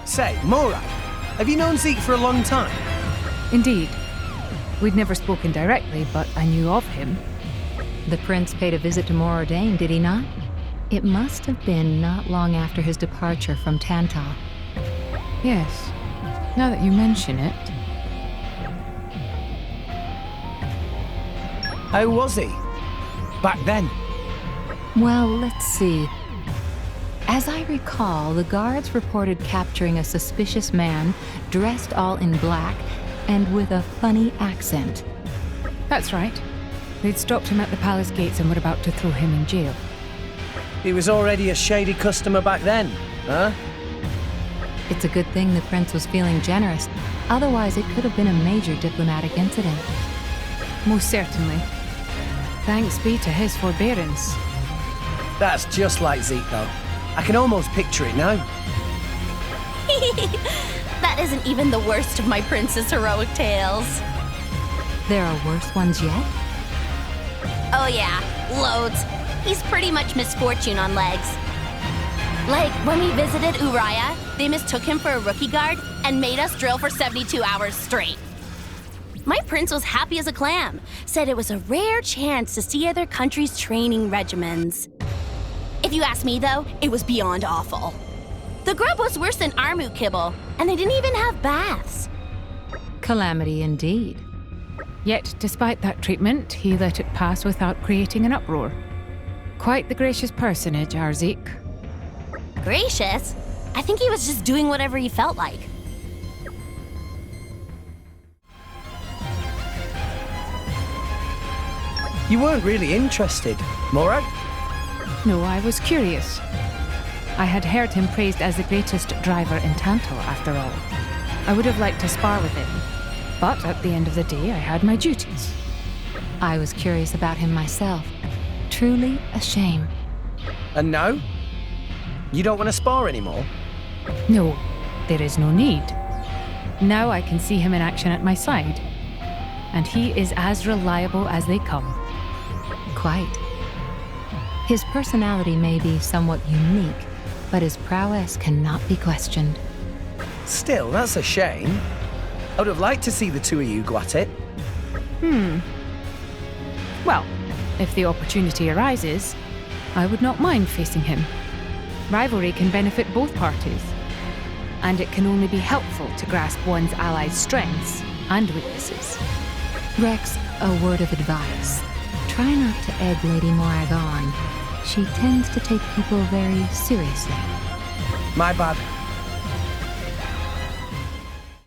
Say, Mòrag, have you known Zeke for a long time? Indeed. We'd never spoken directly, but I knew of him. The prince paid a visit to Morytha, did he not? It must have been not long after his departure from Tantal. Yes, now that you mention it. How was he? Back then? Well, let's see. As I recall, the guards reported capturing a suspicious man, dressed all in black, and with a funny accent. That's right. They'd stopped him at the palace gates and were about to throw him in jail. He was already a shady customer back then, huh? It's a good thing the prince was feeling generous. Otherwise, it could have been a major diplomatic incident. Most certainly. Thanks be to his forbearance. That's just like Zeke, though. I can almost picture it now. That isn't even the worst of my prince's heroic tales. There are worse ones yet? Oh yeah, loads. He's pretty much misfortune on legs. Like, when we visited Uriah, they mistook him for a rookie guard and made us drill for 72 hours straight. My prince was happy as a clam, said it was a rare chance to see other countries' training regimens. If you ask me, though, it was beyond awful. The grub was worse than Armut kibble, and they didn't even have baths. Calamity indeed. Yet, despite that treatment, he let it pass without creating an uproar. Quite the gracious personage, our Zeke. Gracious? I think he was just doing whatever he felt like. You weren't really interested, Mòrag? No, I was curious. I had heard him praised as the greatest driver in Tantal, after all. I would have liked to spar with him, but at the end of the day, I had my duties. I was curious about him myself. Truly a shame. And now? You don't want to spar anymore? No, there is no need. Now I can see him in action at my side. And he is as reliable as they come. Quite. His personality may be somewhat unique, but his prowess cannot be questioned. Still, that's a shame. I would have liked to see the two of you go at it. Well, if the opportunity arises, I would not mind facing him. Rivalry can benefit both parties, and it can only be helpful to grasp one's allies' strengths and weaknesses. Rex, a word of advice. Try not to egg Lady Mòrag on. She tends to take people very seriously. My bad.